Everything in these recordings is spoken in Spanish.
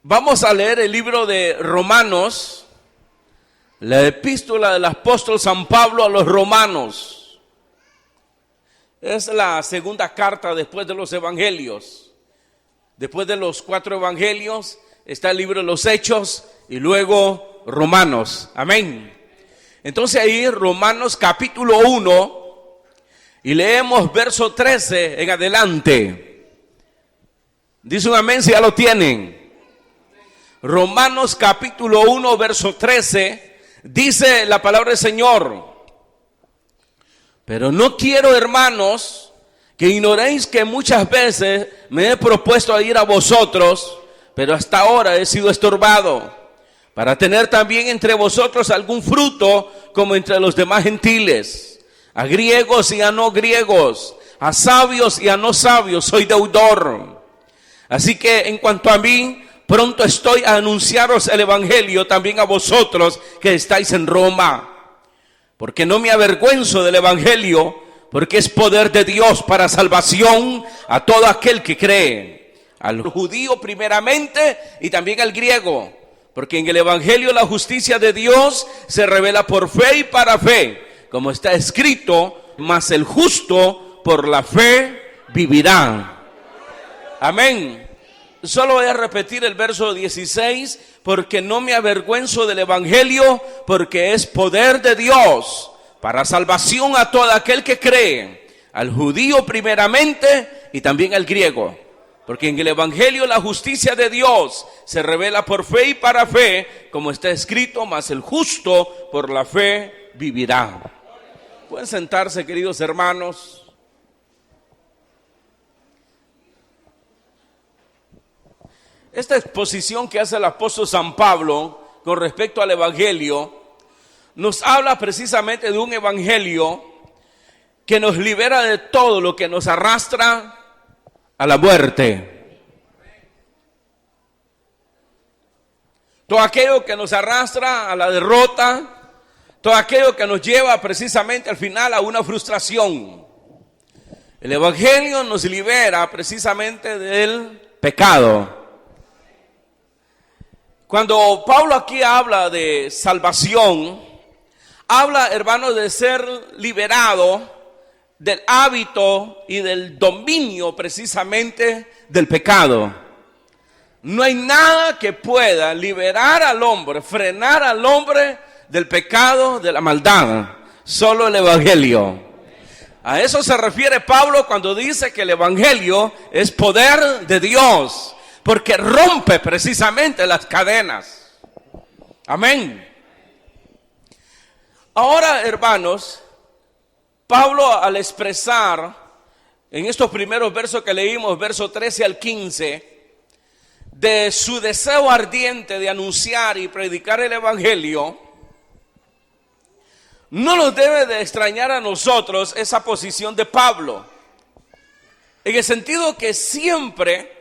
Vamos a leer el libro de Romanos, la epístola del apóstol San Pablo a los romanos. Es la segunda carta después de los evangelios. Después de los 4 evangelios está el libro de los Hechos y luego Romanos. Amén. Entonces ahí Romanos capítulo 1 y leemos verso 13 en adelante. Dice un amén si ya lo tienen. Romanos capítulo 1 verso 13 dice la palabra del Señor: pero no quiero, hermanos, que ignoréis que muchas veces me he propuesto a ir a vosotros, pero hasta ahora he sido estorbado, para tener también entre vosotros algún fruto como entre los demás gentiles. A griegos y a no griegos, a sabios y a no sabios soy deudor. Así que en cuanto a mí, pronto estoy a anunciaros el evangelio también a vosotros que estáis en Roma. Porque no me avergüenzo del evangelio, porque es poder de Dios para salvación a todo aquel que cree, al judío primeramente y también al griego. Porque en el evangelio la justicia de Dios se revela por fe y para fe, como está escrito: mas el justo por la fe vivirá. Amén. Solo voy a repetir el verso 16, porque no me avergüenzo del evangelio, porque es poder de Dios para salvación a todo aquel que cree, al judío primeramente y también al griego. Porque en el evangelio la justicia de Dios se revela por fe y para fe, como está escrito: mas el justo por la fe vivirá. Pueden sentarse, queridos hermanos. Esta exposición que hace el apóstol San Pablo con respecto al evangelio nos habla precisamente de un evangelio que nos libera de todo lo que nos arrastra a la muerte. Todo aquello que nos arrastra a la derrota, todo aquello que nos lleva precisamente al final a una frustración. El evangelio nos libera precisamente del pecado. Cuando Pablo aquí habla de salvación, habla, hermanos, de ser liberado del hábito y del dominio precisamente del pecado. No hay nada que pueda liberar al hombre, frenar al hombre del pecado, de la maldad, solo el evangelio. A eso se refiere Pablo cuando dice que el evangelio es poder de Dios, porque rompe precisamente las cadenas. Amén. Ahora, hermanos, Pablo, al expresar en estos primeros versos que leímos, versos 13 al 15, de su deseo ardiente de anunciar y predicar el evangelio, no nos debe de extrañar a nosotros esa posición de Pablo, en el sentido que siempre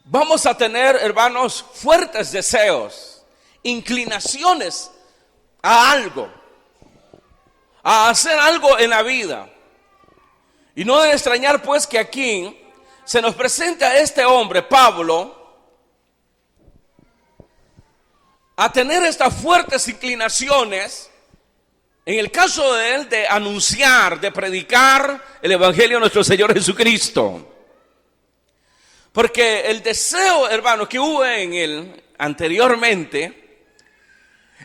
vamos a tener, hermanos, fuertes deseos, inclinaciones a algo, a hacer algo en la vida. Y no debe extrañar pues que aquí se nos presenta este hombre, Pablo, a tener estas fuertes inclinaciones, en el caso de él, de anunciar, de predicar el evangelio de nuestro Señor Jesucristo. Porque el deseo, hermano, que hubo en él anteriormente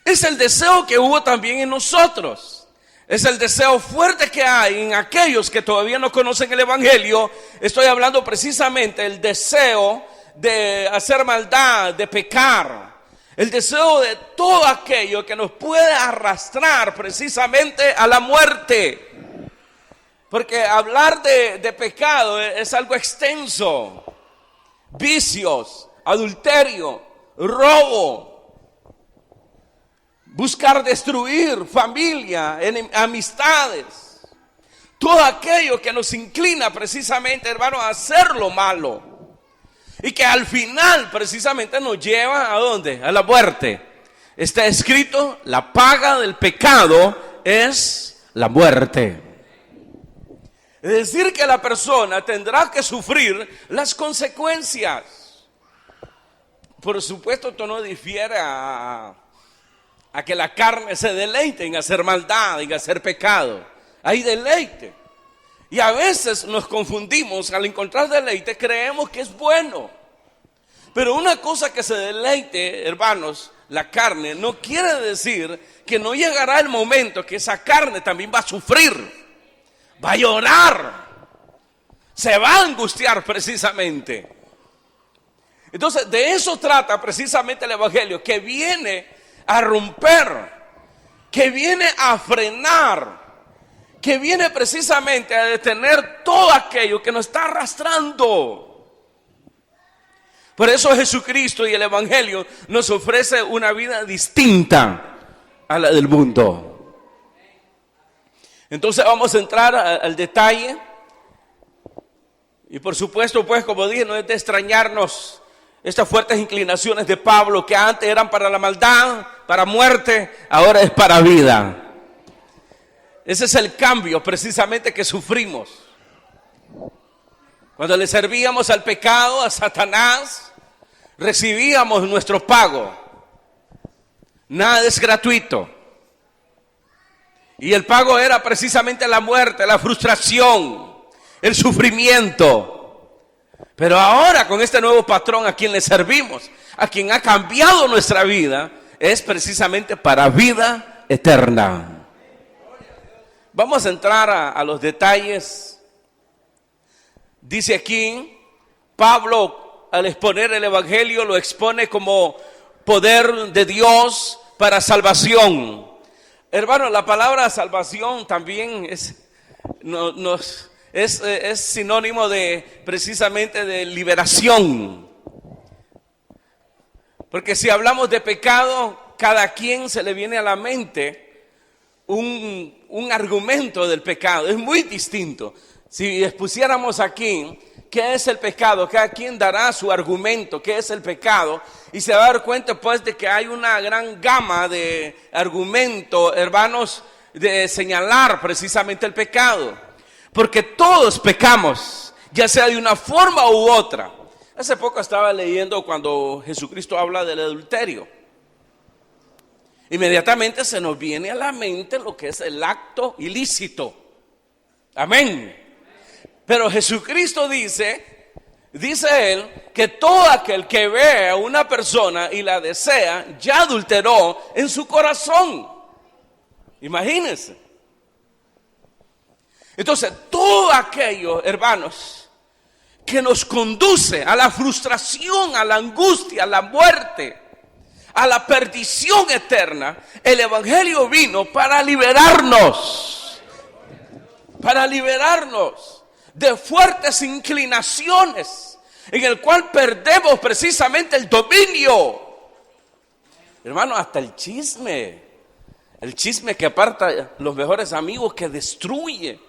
es el deseo que hubo también en nosotros. Es el deseo fuerte que hay en aquellos que todavía no conocen el evangelio. Estoy hablando precisamente del deseo de hacer maldad, de pecar. El deseo de todo aquello que nos puede arrastrar precisamente a la muerte. Porque hablar de pecado es algo extenso. Vicios, adulterio, robo, buscar destruir familia, amistades, todo aquello que nos inclina precisamente, hermano, a hacer lo malo y que al final precisamente nos lleva ¿a dónde? A la muerte. Está escrito: la paga del pecado es la muerte. Es decir, que la persona tendrá que sufrir las consecuencias. Por supuesto, esto no difiere a que la carne se deleite en hacer maldad, en hacer pecado. Hay deleite. Y a veces nos confundimos, al encontrar deleite creemos que es bueno. Pero una cosa que se deleite, hermanos, la carne, no quiere decir que no llegará el momento que esa carne también va a sufrir, va a llorar, se va a angustiar precisamente. Entonces de eso trata precisamente el Evangelio, que viene a romper, que viene a frenar, que viene precisamente a detener todo aquello que nos está arrastrando. Por eso Jesucristo y el Evangelio nos ofrece una vida distinta a la del mundo. Entonces vamos a entrar al detalle. Y por supuesto, pues, como dije, no es de extrañarnos estas fuertes inclinaciones de Pablo, que antes eran para la maldad, para muerte, ahora es para vida. Ese es el cambio precisamente que sufrimos. Cuando le servíamos al pecado, a Satanás, recibíamos nuestro pago. Nada es gratuito. Y el pago era precisamente la muerte, la frustración, el sufrimiento. Pero ahora con este nuevo patrón a quien le servimos, a quien ha cambiado nuestra vida, es precisamente para vida eterna. Vamos a entrar a los detalles. Dice aquí, Pablo al exponer el Evangelio lo expone como poder de Dios para salvación. Hermano, la palabra salvación también es sinónimo de precisamente de liberación. Porque si hablamos de pecado, cada quien se le viene a la mente un argumento del pecado. Es muy distinto. Si expusiéramos aquí qué es el pecado, cada quien dará su argumento, qué es el pecado, y se va a dar cuenta pues de que hay una gran gama de argumentos, hermanos, de señalar precisamente el pecado. Porque todos pecamos, ya sea de una forma u otra. Hace poco estaba leyendo cuando Jesucristo habla del adulterio. Inmediatamente se nos viene a la mente lo que es el acto ilícito. Amén. Pero Jesucristo dice él, que todo aquel que ve a una persona y la desea, ya adulteró en su corazón. Imagínense. Entonces, todo aquello, hermanos, que nos conduce a la frustración, a la angustia, a la muerte, a la perdición eterna, el Evangelio vino para liberarnos de fuertes inclinaciones en el cual perdemos precisamente el dominio. Hermano, hasta el chisme que aparta los mejores amigos, que destruye.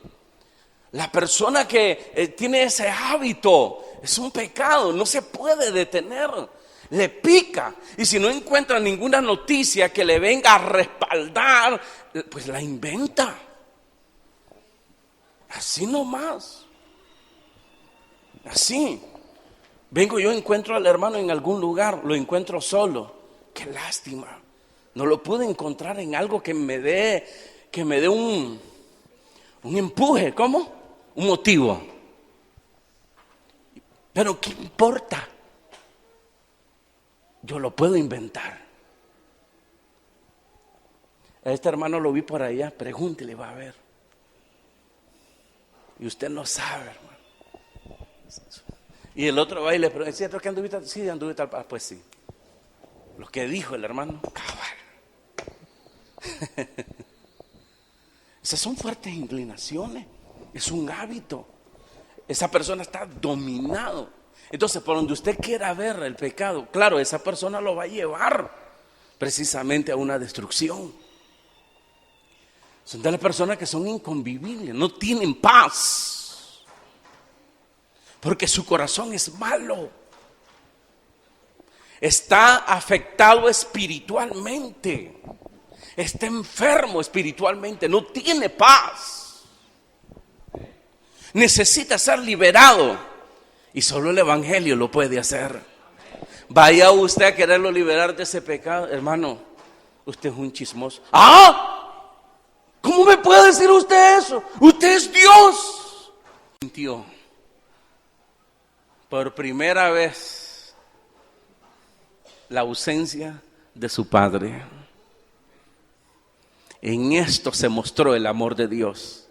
La persona que tiene ese hábito es un pecado, no se puede detener. Le pica, y si no encuentra ninguna noticia que le venga a respaldar, pues la inventa. Así nomás. Así. Vengo yo, encuentro al hermano en algún lugar, lo encuentro solo. Qué lástima. No lo pude encontrar en algo que me dé un empuje, ¿cómo? Un motivo. Pero ¿qué importa? Yo lo puedo inventar. A este hermano lo vi por allá, pregúntele, va a ver. Y usted no sabe, hermano. Y el otro va y le pregunta, ¿cierto que anduviste? Sí, anduve tal. Pues sí. Lo que dijo el hermano, cabal. Esas son fuertes inclinaciones. Es un hábito. Esa persona está dominado. Entonces, por donde usted quiera ver el pecado, claro, esa persona lo va a llevar precisamente a una destrucción. Son de las personas que son inconvivibles, no tienen paz, porque su corazón es malo. Está afectado espiritualmente, está enfermo espiritualmente, no tiene paz. Necesita ser liberado y solo el Evangelio lo puede hacer. Vaya usted a quererlo liberar de ese pecado. Hermano, usted es un chismoso. ¡Ah! ¿Cómo me puede decir usted eso? Usted es Dios. Sintió por primera vez la ausencia de su Padre. En esto se mostró el amor de Dios,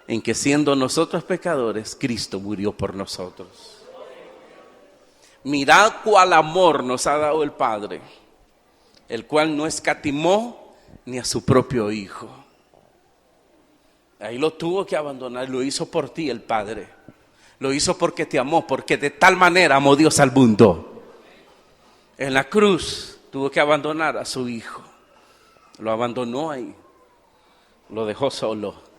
en que siendo nosotros pecadores, Cristo murió por nosotros. Mirad cuál amor nos ha dado el Padre, el cual no escatimó ni a su propio Hijo. Ahí lo tuvo que abandonar, lo hizo por ti el Padre. Lo hizo porque te amó, porque de tal manera amó Dios al mundo. En la cruz tuvo que abandonar a su Hijo. Lo abandonó ahí, lo dejó solo.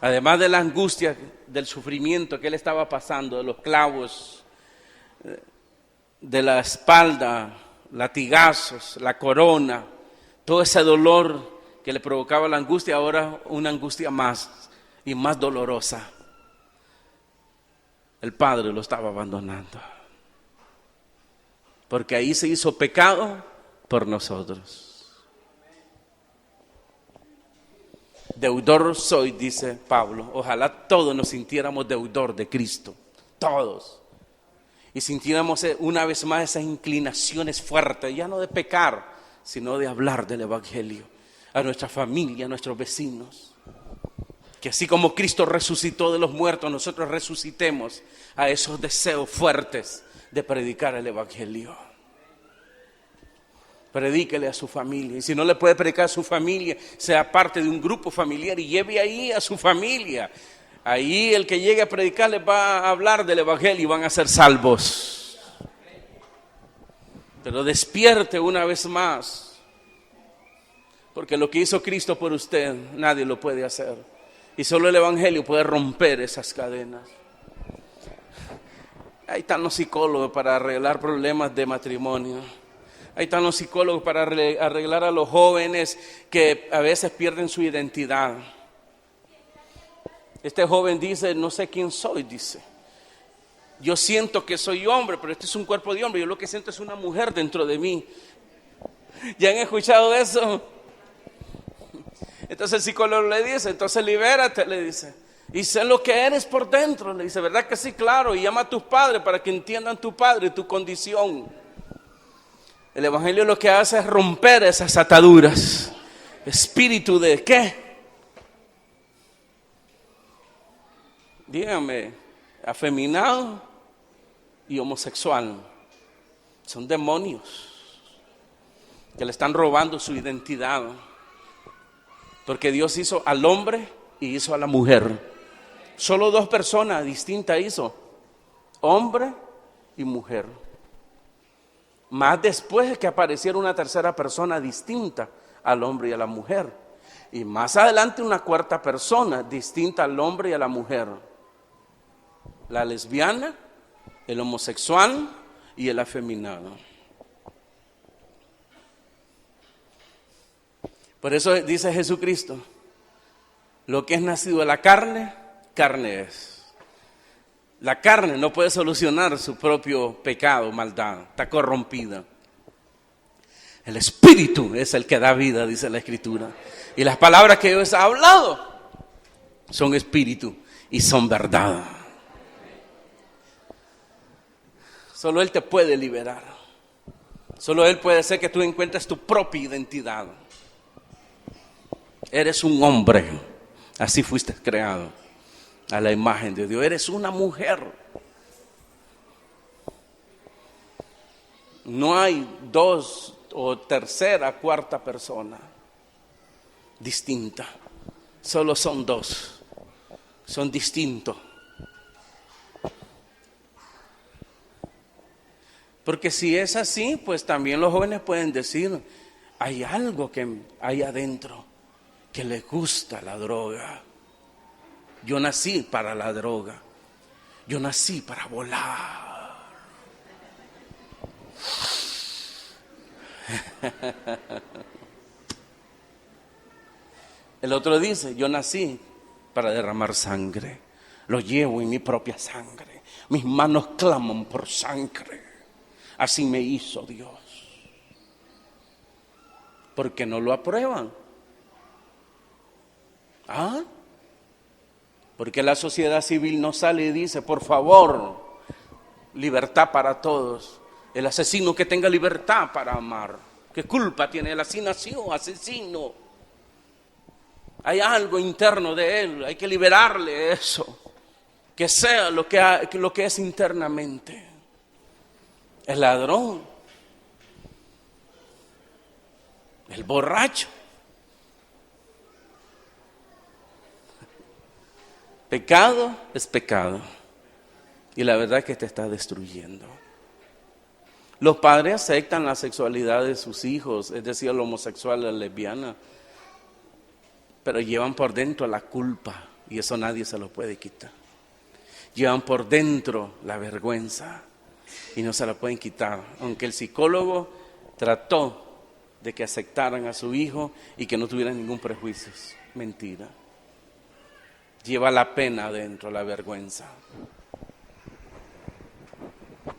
Además de la angustia, del sufrimiento que él estaba pasando, de los clavos, de la espalda, latigazos, la corona, todo ese dolor que le provocaba la angustia, ahora una angustia más y más dolorosa. El Padre lo estaba abandonando, porque ahí se hizo pecado por nosotros. Deudor soy, dice Pablo. Ojalá todos nos sintiéramos deudor de Cristo, todos. Y sintiéramos una vez más esas inclinaciones fuertes, ya no de pecar, sino de hablar del Evangelio a nuestra familia, a nuestros vecinos. Que así como Cristo resucitó de los muertos, nosotros resucitemos a esos deseos fuertes de predicar el Evangelio. Predíquele a su familia, y si no le puede predicar a su familia, sea parte de un grupo familiar y lleve ahí a su familia. Ahí el que llegue a predicar les va a hablar del Evangelio y van a ser salvos. Pero despierte una vez más, porque lo que hizo Cristo por usted, nadie lo puede hacer. Y solo el Evangelio puede romper esas cadenas. Ahí están los psicólogos para arreglar problemas de matrimonio. Ahí están los psicólogos para arreglar a los jóvenes que a veces pierden su identidad. Este joven dice, no sé quién soy, dice. Yo siento que soy hombre, pero este es un cuerpo de hombre. Yo lo que siento es una mujer dentro de mí. ¿Ya han escuchado eso? Entonces el psicólogo le dice, entonces libérate, le dice. Y sé lo que eres por dentro, le dice, ¿verdad que sí? Claro, y llama a tus padres para que entiendan tu padre, tu condición. El Evangelio lo que hace es romper esas ataduras. ¿Espíritu de qué? Dígame, afeminado y homosexual. Son demonios que le están robando su identidad. Porque Dios hizo al hombre y hizo a la mujer. Solo dos personas distintas hizo. Hombre y mujer. Más después que apareciera una tercera persona distinta al hombre y a la mujer. Y más adelante una cuarta persona distinta al hombre y a la mujer. La lesbiana, el homosexual y el afeminado. Por eso dice Jesucristo, lo que es nacido de la carne, carne es. La carne no puede solucionar su propio pecado, maldad, está corrompida. El Espíritu es el que da vida, dice la Escritura. Y las palabras que Dios ha hablado son espíritu y son verdad. Solo Él te puede liberar. Solo Él puede hacer que tú encuentres tu propia identidad. Eres un hombre, así fuiste creado, a la imagen de Dios. Eres una mujer. No hay dos o tercera, cuarta persona distinta. Solo son dos. Son distintos. Porque si es así, pues también los jóvenes pueden decir, hay algo que hay adentro que les gusta la droga. Yo nací para la droga. Yo nací para volar. El otro dice, yo nací para derramar sangre. Lo llevo en mi propia sangre. Mis manos claman por sangre. Así me hizo Dios. Porque no lo aprueban. ¿Ah? Porque la sociedad civil no sale y dice, por favor, libertad para todos. El asesino que tenga libertad para amar. ¿Qué culpa tiene él? Así nació, asesino. Hay algo interno de él, hay que liberarle eso. Que sea lo que es internamente. El ladrón, el borracho. Pecado es pecado. Y la verdad es que te está destruyendo. Los padres aceptan la sexualidad de sus hijos, es decir, el homosexual, la lesbiana, pero llevan por dentro la culpa y eso nadie se lo puede quitar. Llevan por dentro la vergüenza y no se la pueden quitar, aunque el psicólogo trató de que aceptaran a su hijo y que no tuvieran ningún prejuicio. Mentira. Lleva la pena adentro, la vergüenza.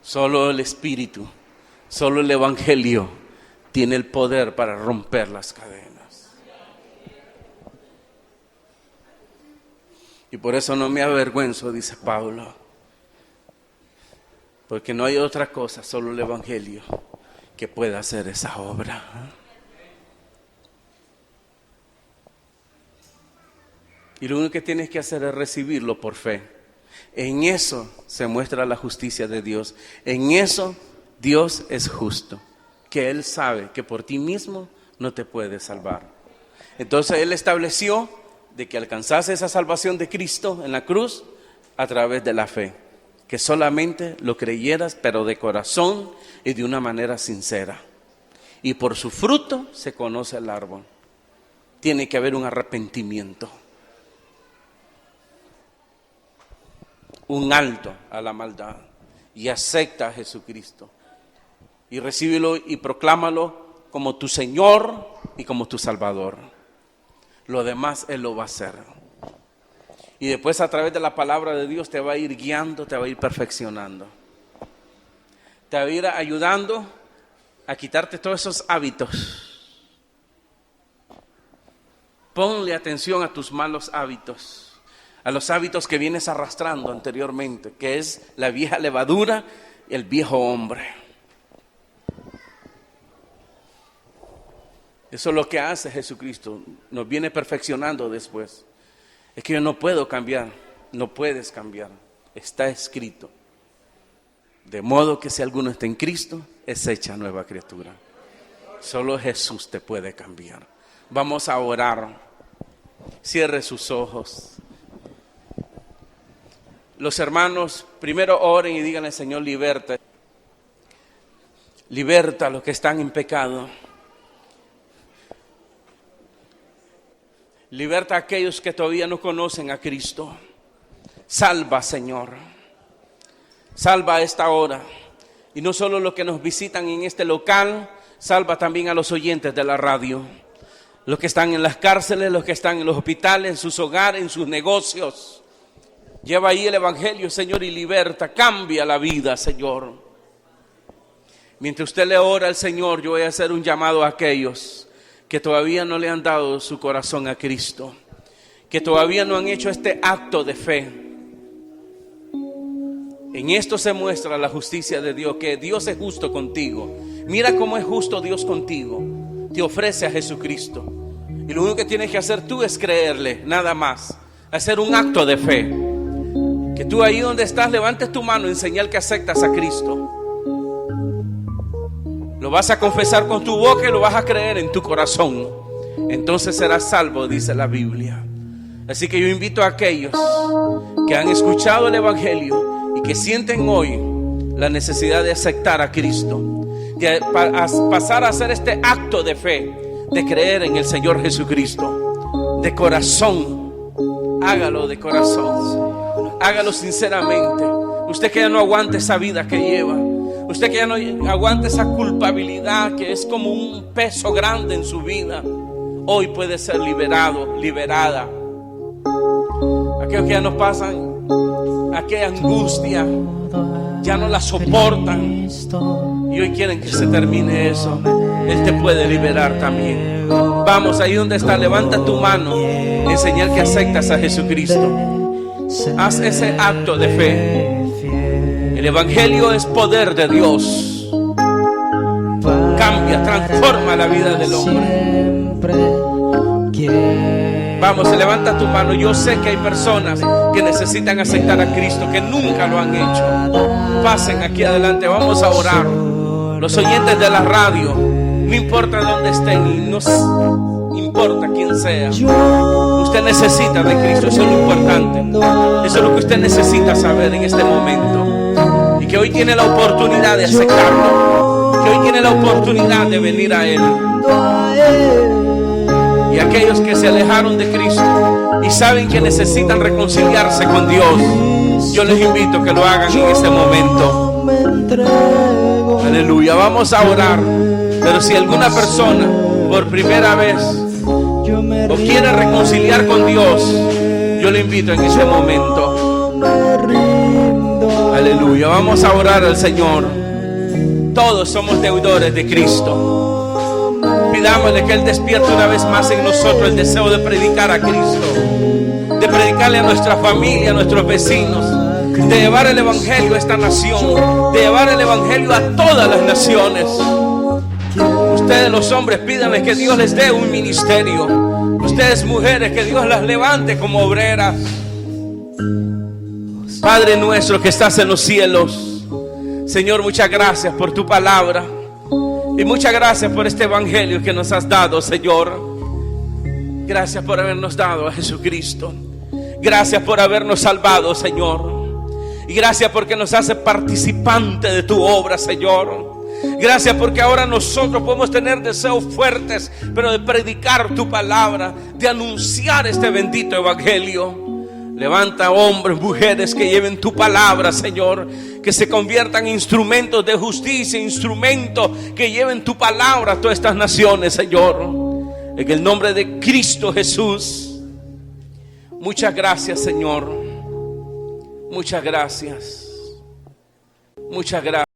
Solo el Espíritu, solo el Evangelio tiene el poder para romper las cadenas. Y por eso no me avergüenzo, dice Pablo, porque no hay otra cosa, solo el Evangelio que pueda hacer esa obra. Y lo único que tienes que hacer es recibirlo por fe. En eso se muestra la justicia de Dios. En eso Dios es justo. Que Él sabe que por ti mismo no te puedes salvar. Entonces Él estableció de que alcanzase esa salvación de Cristo en la cruz a través de la fe. Que solamente lo creyeras, pero de corazón y de una manera sincera. Y por su fruto se conoce el árbol. Tiene que haber un arrepentimiento. Un alto a la maldad y acepta a Jesucristo y recíbelo y proclámalo como tu Señor y como tu Salvador. Lo demás Él lo va a hacer y después a través de la palabra de Dios te va a ir guiando, te va a ir perfeccionando, te va a ir ayudando a quitarte todos esos hábitos. Ponle atención a tus malos hábitos, a los hábitos que vienes arrastrando anteriormente, que es la vieja levadura y el viejo hombre. Eso es lo que hace Jesucristo, nos viene perfeccionando después. Es que yo no puedo cambiar, no puedes cambiar, está escrito. De modo que si alguno está en Cristo, es hecha nueva criatura. Solo Jesús te puede cambiar. Vamos a orar. Cierre sus ojos. Los hermanos primero oren y díganle: Señor, liberta. Liberta a los que están en pecado. Liberta a aquellos que todavía no conocen a Cristo. Salva, Señor. Salva a esta hora. Y no solo los que nos visitan en este local, salva también a los oyentes de la radio. Los que están en las cárceles, los que están en los hospitales, en sus hogares, en sus negocios. Lleva ahí el Evangelio, Señor, y liberta, cambia la vida, Señor. Mientras usted le ora al Señor, yo voy a hacer un llamado a aquellos que todavía no le han dado su corazón a Cristo, que todavía no han hecho este acto de fe. En esto se muestra la justicia de Dios, que Dios es justo contigo. Mira cómo es justo Dios contigo. Te ofrece a Jesucristo. Y lo único que tienes que hacer tú es creerle, nada más. Hacer un acto de fe. Que tú ahí donde estás levantes tu mano en señal que aceptas a Cristo. Lo vas a confesar con tu boca y lo vas a creer en tu corazón. Entonces serás salvo, dice la Biblia. Así que yo invito a aquellos que han escuchado el Evangelio y que sienten hoy la necesidad de aceptar a Cristo, de pasar a hacer este acto de fe, de creer en el Señor Jesucristo, de corazón. Hágalo de corazón, hágalo sinceramente. Usted que ya no aguante esa vida que lleva, usted que ya no aguante esa culpabilidad que es como un peso grande en su vida, hoy puede ser liberado, liberada. Aquellos que ya no pasan aquella angustia, ya no la soportan y hoy quieren que se termine eso. Él te puede liberar también. Vamos, ahí donde está, levanta tu mano en señal que aceptas a Jesucristo. Haz ese acto de fe. El evangelio es poder de Dios. Cambia, transforma la vida del hombre. Vamos, levanta tu mano. Yo sé que hay personas que necesitan aceptar a Cristo, que nunca lo han hecho. Pasen aquí adelante, vamos a orar. Los oyentes de la radio, no importa dónde estén y no importa quién sea, usted necesita de Cristo. Eso es lo importante. Eso es lo que usted necesita saber en este momento. Y que hoy tiene la oportunidad de aceptarlo. Que hoy tiene la oportunidad de venir a Él. Y aquellos que se alejaron de Cristo y saben que necesitan reconciliarse con Dios, yo les invito a que lo hagan en este momento. Aleluya, vamos a orar. Pero si alguna persona por primera vez o quiere reconciliar con Dios, yo le invito en este momento. Aleluya, vamos a orar al Señor. Todos somos deudores de Cristo. Pidámosle que Él despierte una vez más en nosotros el deseo de predicar a Cristo, de predicarle a nuestra familia, a nuestros vecinos, de llevar el evangelio a esta nación, de llevar el evangelio a todas las naciones. Ustedes los hombres, pídanle que Dios les dé un ministerio. Ustedes mujeres, que Dios las levante como obreras. Padre nuestro que estás en los cielos, Señor, muchas gracias por tu palabra. Y muchas gracias por este evangelio que nos has dado, Señor. Gracias por habernos dado a Jesucristo. Gracias por habernos salvado, Señor. Y gracias porque nos hace participante de tu obra, Señor. Gracias porque ahora nosotros podemos tener deseos fuertes, pero de predicar tu palabra, de anunciar este bendito evangelio. Levanta hombres, mujeres que lleven tu palabra, Señor, que se conviertan en instrumentos de justicia, instrumentos que lleven tu palabra a todas estas naciones, Señor. En el nombre de Cristo Jesús. Muchas gracias, Señor. Muchas gracias. Muchas gracias.